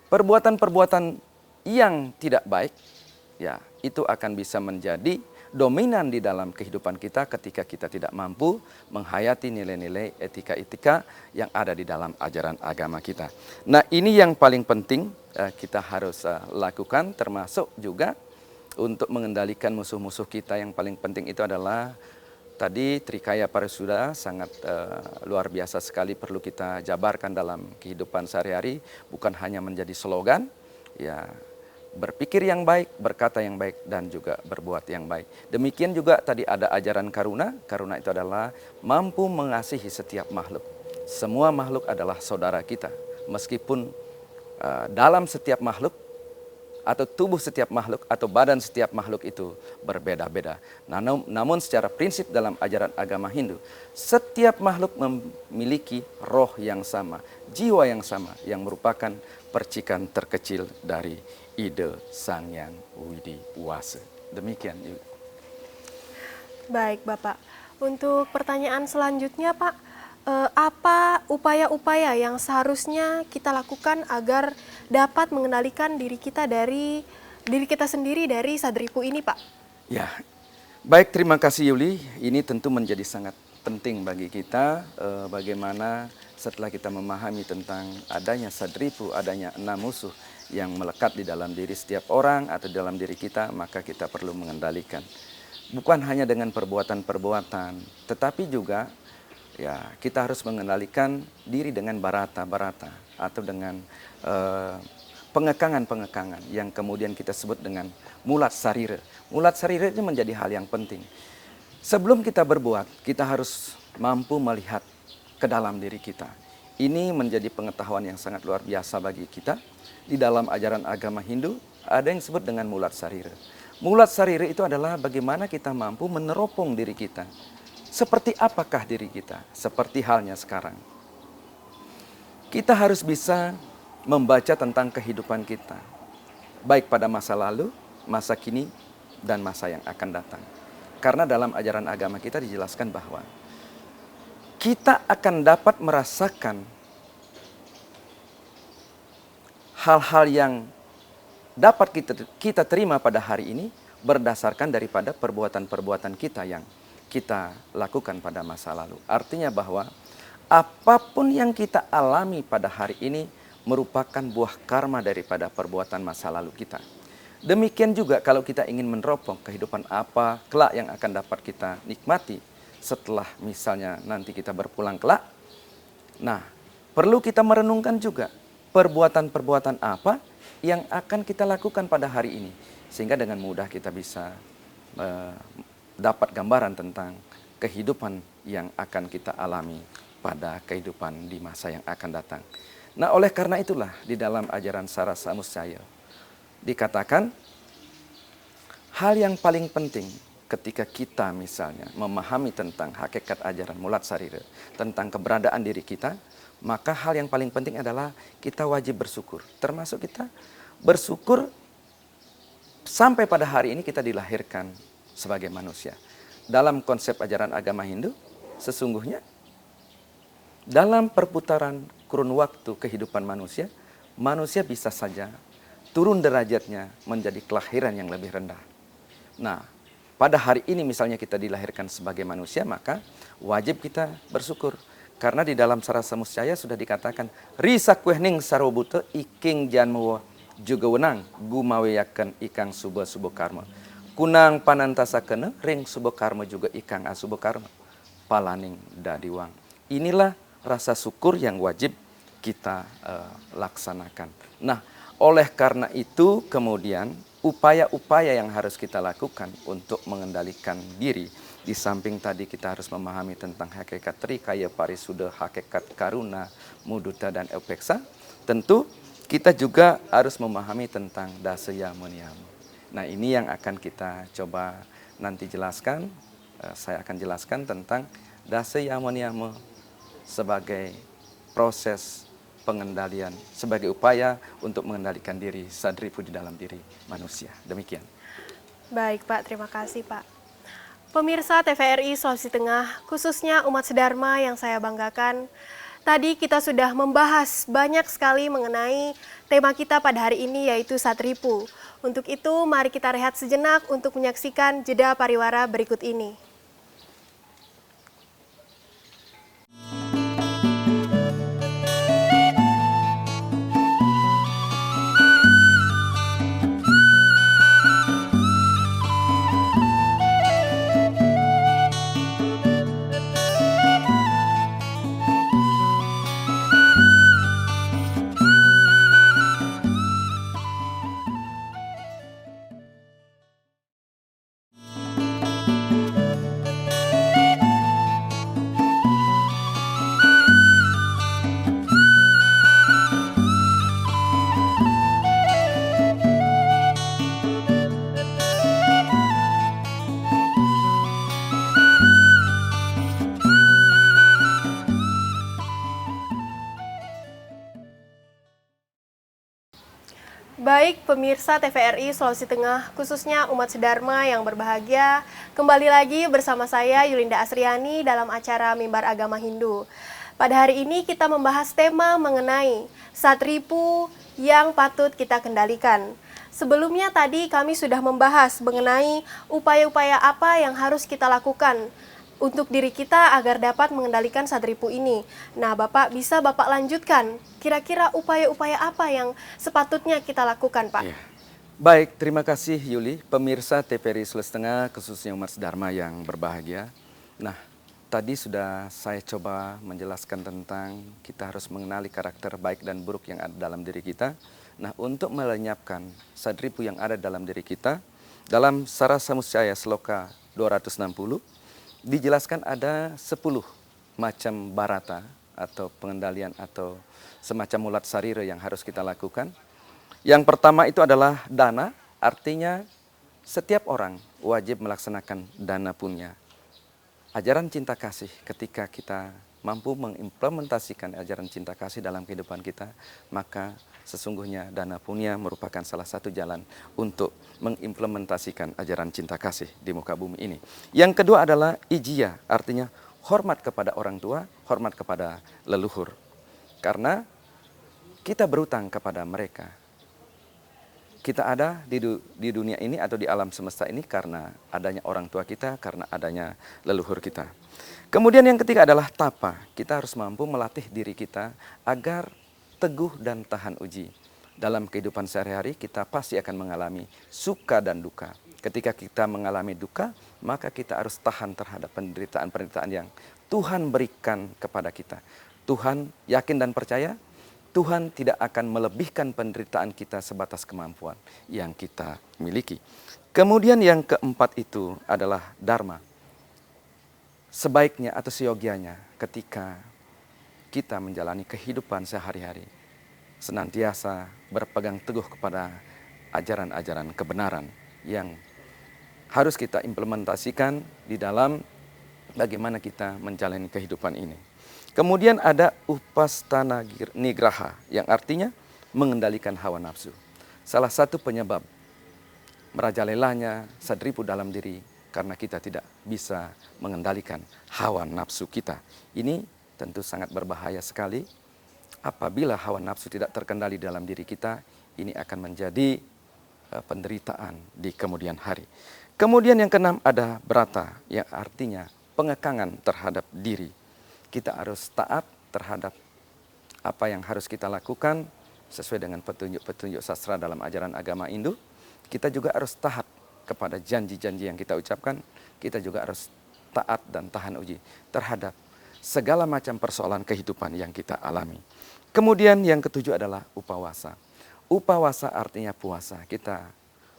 Speaker 2: perbuatan-perbuatan yang tidak baik, ya itu akan bisa menjadi dominan di dalam kehidupan kita ketika kita tidak mampu menghayati nilai-nilai etika-etika yang ada di dalam ajaran agama kita. Nah, ini yang paling penting kita harus lakukan, termasuk juga untuk mengendalikan musuh-musuh kita. Yang paling penting itu adalah tadi Trikaya Parisuda sangat luar biasa sekali perlu kita jabarkan dalam kehidupan sehari-hari, bukan hanya menjadi slogan, ya berpikir yang baik, berkata yang baik, dan juga berbuat yang baik. Demikian juga tadi ada ajaran karuna. Karuna itu adalah mampu mengasihi setiap makhluk. Semua makhluk adalah saudara kita. Meskipun dalam setiap makhluk, atau tubuh setiap makhluk, atau badan setiap makhluk itu berbeda-beda. Namun secara prinsip dalam ajaran agama Hindu, setiap makhluk memiliki roh yang sama, jiwa yang sama, yang merupakan percikan terkecil dari ide Sang Yang Widi Wasa. Demikian.
Speaker 1: Baik Bapak, untuk pertanyaan selanjutnya Pak, apa upaya-upaya yang seharusnya kita lakukan agar dapat mengendalikan diri kita sendiri dari sadripu ini Pak?
Speaker 2: Ya, baik, terima kasih Yuli. Ini tentu menjadi sangat penting bagi kita, bagaimana setelah kita memahami tentang adanya sadripu, adanya 6 musuh yang melekat di dalam diri setiap orang atau dalam diri kita, maka kita perlu mengendalikan. Bukan hanya dengan perbuatan-perbuatan, tetapi juga ya kita harus mengendalikan diri dengan barata-barata atau dengan pengekangan-pengekangan yang kemudian kita sebut dengan mulat sarira. Mulat sarira itu menjadi hal yang penting. Sebelum kita berbuat, kita harus mampu melihat ke dalam diri kita. Ini menjadi pengetahuan yang sangat luar biasa bagi kita. Di dalam ajaran agama Hindu ada yang disebut dengan mulat sarira. Mulat sarira itu adalah bagaimana kita mampu meneropong diri kita. Seperti apakah diri kita? Seperti halnya sekarang. Kita harus bisa membaca tentang kehidupan kita. Baik pada masa lalu, masa kini, dan masa yang akan datang. Karena dalam ajaran agama kita dijelaskan bahwa kita akan dapat merasakan hal-hal yang dapat kita terima pada hari ini berdasarkan daripada perbuatan-perbuatan kita yang kita lakukan pada masa lalu. Artinya bahwa apapun yang kita alami pada hari ini merupakan buah karma daripada perbuatan masa lalu kita. Demikian juga kalau kita ingin meneropong kehidupan apa kelak yang akan dapat kita nikmati setelah misalnya nanti kita berpulang kelak. Nah, perlu kita merenungkan juga perbuatan-perbuatan apa yang akan kita lakukan pada hari ini. Sehingga dengan mudah kita bisa dapat gambaran tentang kehidupan yang akan kita alami pada kehidupan di masa yang akan datang. Nah, oleh karena itulah di dalam ajaran Sara Samuscaya dikatakan hal yang paling penting ketika kita misalnya memahami tentang hakikat ajaran mulat sarira, tentang keberadaan diri kita, maka hal yang paling penting adalah kita wajib bersyukur. Termasuk kita bersyukur sampai pada hari ini kita dilahirkan sebagai manusia. Dalam konsep ajaran agama Hindu, sesungguhnya dalam perputaran kurun waktu kehidupan manusia, manusia bisa saja turun derajatnya menjadi kelahiran yang lebih rendah. Nah, pada hari ini misalnya kita dilahirkan sebagai manusia, maka wajib kita bersyukur. Karena di dalam Sara Samuscaya sudah dikatakan, Risa kuehning sarobute iking janmu juga wenang gumaweyaken ikang suba-suba karma. Kunang panantasakene ring suba karma juga ikang asuba karma. Palaning dadiwang. Inilah rasa syukur yang wajib kita laksanakan. Nah, oleh karena itu kemudian upaya-upaya yang harus kita lakukan untuk mengendalikan diri. Di samping tadi kita harus memahami tentang hakikat trikaya parisuda, hakikat karuna, mudita, dan upeksa. Tentu kita juga harus memahami tentang dasaya meniyama. Nah, ini yang akan kita coba nanti jelaskan. Saya akan jelaskan tentang dasaya meniyama sebagai proses pengendalian, sebagai upaya untuk mengendalikan diri sadripu di dalam diri manusia. Demikian.
Speaker 1: Baik Pak, terima kasih Pak. Pemirsa TVRI Sulawesi Tengah, khususnya umat sedharma yang saya banggakan, tadi kita sudah membahas banyak sekali mengenai tema kita pada hari ini yaitu sadripu. Untuk itu, mari kita rehat sejenak untuk menyaksikan jeda pariwara berikut ini. Baik pemirsa TVRI Sulawesi Tengah, khususnya umat sedharma yang berbahagia, kembali lagi bersama saya Yulinda Asriani dalam acara Mimbar Agama Hindu. Pada hari ini kita membahas tema mengenai satripu yang patut kita kendalikan. Sebelumnya tadi kami sudah membahas mengenai upaya-upaya apa yang harus kita lakukan untuk diri kita agar dapat mengendalikan satripu ini. Nah, Bapak bisa Bapak lanjutkan, kira-kira upaya-upaya apa yang sepatutnya kita lakukan, Pak?
Speaker 2: Iya. Baik, terima kasih Yuli, pemirsa TVRI Sulawesi Tengah, khususnya umat sedharma yang berbahagia. Nah, tadi sudah saya coba menjelaskan tentang kita harus mengenali karakter baik dan buruk yang ada dalam diri kita. Nah, untuk melenyapkan satripu yang ada dalam diri kita, dalam Sara Samuscaya Sloka 260, dijelaskan ada 10 macam barata atau pengendalian atau semacam mulat sarira yang harus kita lakukan. Yang pertama itu adalah dana, artinya setiap orang wajib melaksanakan dana punya. Ajaran cinta kasih, ketika kita mampu mengimplementasikan ajaran cinta kasih dalam kehidupan kita, maka sesungguhnya dana punya merupakan salah satu jalan untuk mengimplementasikan ajaran cinta kasih di muka bumi ini. Yang kedua adalah ijia, artinya hormat kepada orang tua, hormat kepada leluhur. Karena kita berutang kepada mereka. Kita ada di dunia ini atau di alam semesta ini karena adanya orang tua kita, karena adanya leluhur kita. Kemudian yang ketiga adalah tapa. Kita harus mampu melatih diri kita agar teguh dan tahan uji. Dalam kehidupan sehari-hari kita pasti akan mengalami suka dan duka. Ketika kita mengalami duka, maka kita harus tahan terhadap penderitaan-penderitaan yang Tuhan berikan kepada kita. Tuhan yakin dan percaya, Tuhan tidak akan melebihkan penderitaan kita sebatas kemampuan yang kita miliki. Kemudian yang keempat itu adalah dharma. Sebaiknya atau seyogianya ketika kita menjalani kehidupan sehari-hari, senantiasa berpegang teguh kepada ajaran-ajaran kebenaran yang harus kita implementasikan di dalam bagaimana kita menjalani kehidupan ini. Kemudian ada upastana nigraha yang artinya mengendalikan hawa nafsu. Salah satu penyebab merajalelanya satripu dalam diri karena kita tidak bisa mengendalikan hawa nafsu kita. Ini tentu sangat berbahaya sekali. Apabila hawa nafsu tidak terkendali dalam diri kita, ini akan menjadi penderitaan di kemudian hari. Kemudian yang keenam ada brata, yang artinya pengekangan terhadap diri. Kita harus taat terhadap apa yang harus kita lakukan sesuai dengan petunjuk-petunjuk sastra dalam ajaran agama Hindu. Kita juga harus taat kepada janji-janji yang kita ucapkan. Kita juga harus taat dan tahan uji terhadap segala macam persoalan kehidupan yang kita alami. Kemudian yang ketujuh adalah upawasa. Upawasa artinya puasa. Kita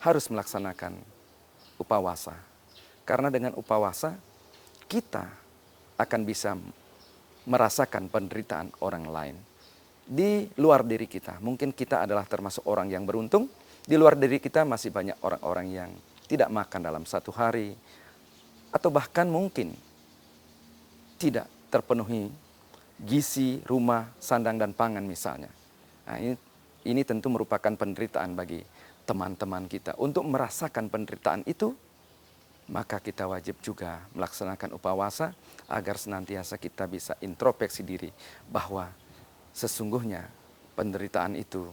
Speaker 2: harus melaksanakan upawasa. Karena dengan upawasa kita akan bisa merasakan penderitaan orang lain. Di luar diri kita, mungkin kita adalah termasuk orang yang beruntung. Di luar diri kita masih banyak orang-orang yang tidak makan dalam satu hari. Atau bahkan mungkin tidak terpenuhi gizi, rumah, sandang, dan pangan misalnya. Nah, ini tentu merupakan penderitaan bagi teman-teman kita. Untuk merasakan penderitaan itu, maka kita wajib juga melaksanakan upawasa agar senantiasa kita bisa introspeksi diri bahwa sesungguhnya penderitaan itu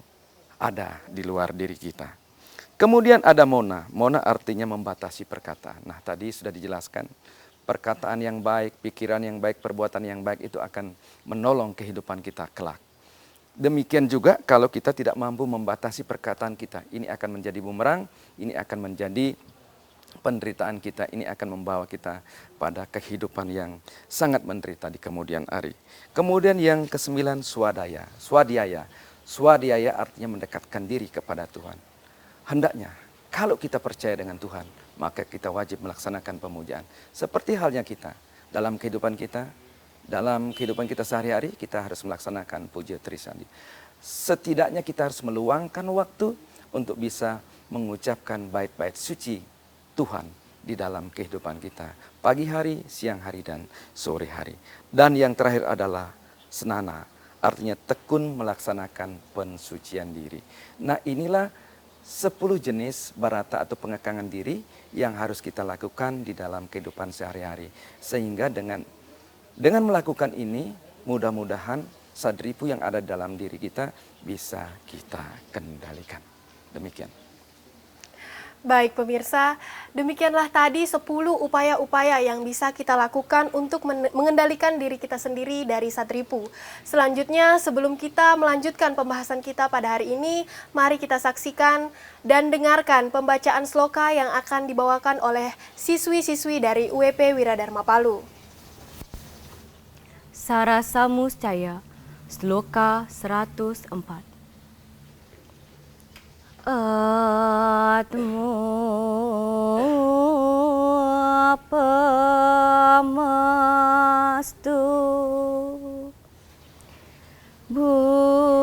Speaker 2: ada di luar diri kita. Kemudian ada mona. Mona artinya membatasi perkataan. Nah, tadi sudah dijelaskan. Perkataan yang baik, pikiran yang baik, perbuatan yang baik itu akan menolong kehidupan kita kelak. Demikian juga kalau kita tidak mampu membatasi perkataan kita. Ini akan menjadi bumerang, ini akan menjadi penderitaan kita, ini akan membawa kita pada kehidupan yang sangat menderita di kemudian hari. Kemudian yang kesembilan swadaya. Swadhyaya artinya mendekatkan diri kepada Tuhan. Hendaknya kalau kita percaya dengan Tuhan, maka kita wajib melaksanakan pemujaan. Seperti halnya kita, dalam kehidupan kita sehari-hari, kita harus melaksanakan puja trisandi. Setidaknya kita harus meluangkan waktu untuk bisa mengucapkan bait-bait suci Tuhan di dalam kehidupan kita. Pagi hari, siang hari, dan sore hari. Dan yang terakhir adalah senana, artinya tekun melaksanakan pensucian diri. Nah, inilah 10 jenis barata atau pengekangan diri yang harus kita lakukan di dalam kehidupan sehari-hari. Sehingga dengan melakukan ini, mudah-mudahan sadripu yang ada dalam diri kita bisa kita kendalikan. Demikian.
Speaker 1: Baik pemirsa, demikianlah tadi 10 upaya-upaya yang bisa kita lakukan untuk mengendalikan diri kita sendiri dari sadripu. Selanjutnya, sebelum kita melanjutkan pembahasan kita pada hari ini, mari kita saksikan dan dengarkan pembacaan sloka yang akan dibawakan oleh siswi-siswi dari UWP Wiradharma Palu.
Speaker 4: Sarasa Muscaya, Sloka 104. Atmo pamastu bhutesu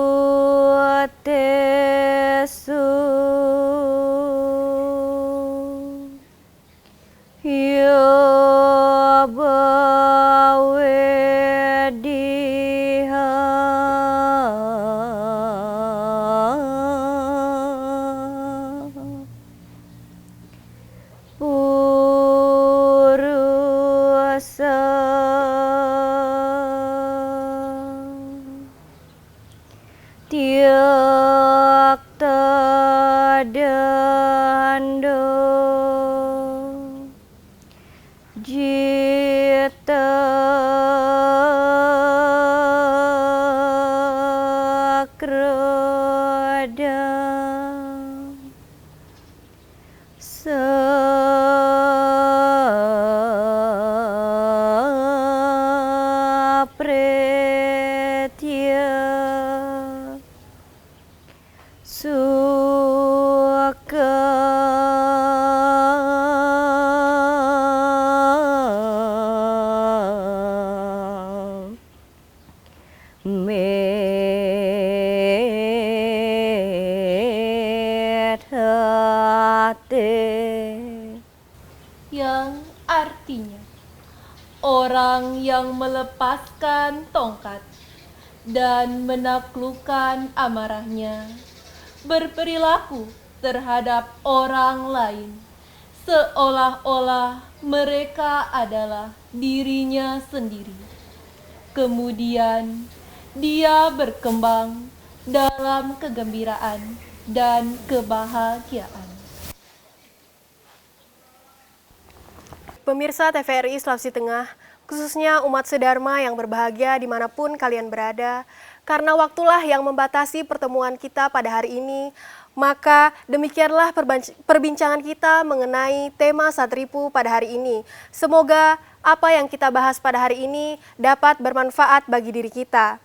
Speaker 5: yang artinya orang yang melepaskan tongkat dan menaklukkan amarahnya, berperilaku terhadap orang lain seolah-olah mereka adalah dirinya sendiri. Kemudian dia berkembang dalam kegembiraan dan kebahagiaan.
Speaker 1: Pemirsa TVRI Sulawesi Tengah, khususnya umat sedharma yang berbahagia dimanapun kalian berada, karena waktulah yang membatasi pertemuan kita pada hari ini, maka demikianlah perbincangan kita mengenai tema Sadripu pada hari ini. Semoga apa yang kita bahas pada hari ini dapat bermanfaat bagi diri kita.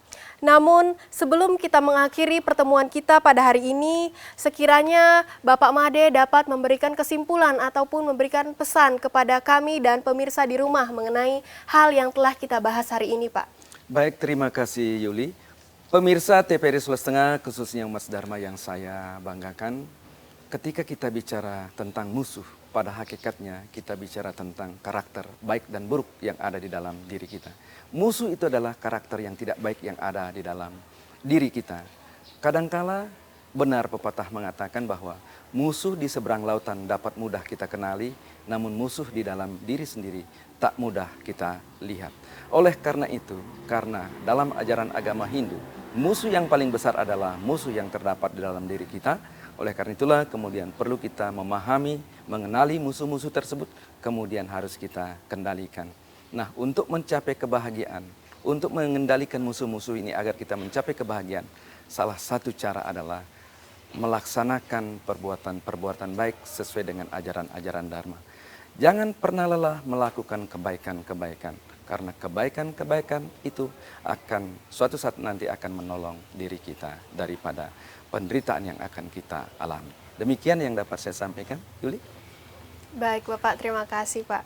Speaker 1: Namun, sebelum kita mengakhiri pertemuan kita pada hari ini, sekiranya Bapak Made dapat memberikan kesimpulan ataupun memberikan pesan kepada kami dan pemirsa di rumah mengenai hal yang telah kita bahas hari ini, Pak.
Speaker 2: Baik, terima kasih Yuli. Pemirsa TVRI Sulawesi Tengah, khususnya umat sedharma yang saya banggakan, ketika kita bicara tentang musuh, pada hakikatnya kita bicara tentang karakter baik dan buruk yang ada di dalam diri kita. Musuh itu adalah karakter yang tidak baik yang ada di dalam diri kita. Kadangkala benar pepatah mengatakan bahwa musuh di seberang lautan dapat mudah kita kenali, namun musuh di dalam diri sendiri tak mudah kita lihat. Oleh karena itu, karena dalam ajaran agama Hindu, musuh yang paling besar adalah musuh yang terdapat di dalam diri kita. Oleh karena itulah kemudian perlu kita memahami, mengenali musuh-musuh tersebut, kemudian harus kita kendalikan. Nah, untuk mencapai kebahagiaan, untuk mengendalikan musuh-musuh ini agar kita mencapai kebahagiaan, salah satu cara adalah melaksanakan perbuatan-perbuatan baik sesuai dengan ajaran-ajaran Dharma. Jangan pernah lelah melakukan kebaikan-kebaikan, karena kebaikan-kebaikan itu akan suatu saat nanti akan menolong diri kita daripada penderitaan yang akan kita alami. Demikian yang dapat saya sampaikan, Yuli.
Speaker 1: Baik Bapak, terima kasih Pak.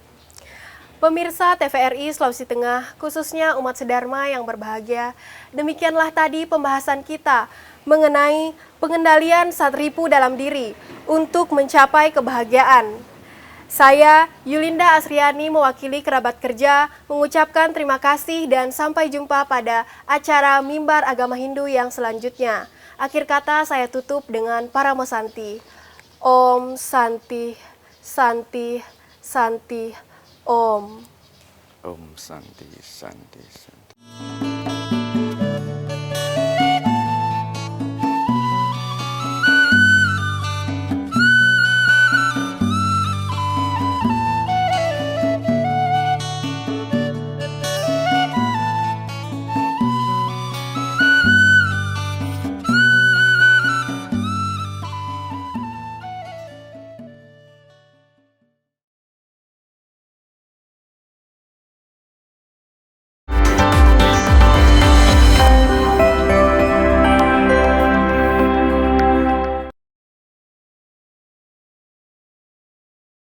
Speaker 1: Pemirsa TVRI Sulawesi Tengah, khususnya umat sedharma yang berbahagia, demikianlah tadi pembahasan kita mengenai pengendalian Sadripu dalam diri untuk mencapai kebahagiaan. Saya, Yulinda Asriani, mewakili kerabat kerja, mengucapkan terima kasih dan sampai jumpa pada acara Mimbar Agama Hindu yang selanjutnya. Akhir kata saya tutup dengan Paramosanti. Om Santi, Santi, Santi, Om.
Speaker 2: Om Santi, Santi, Santi.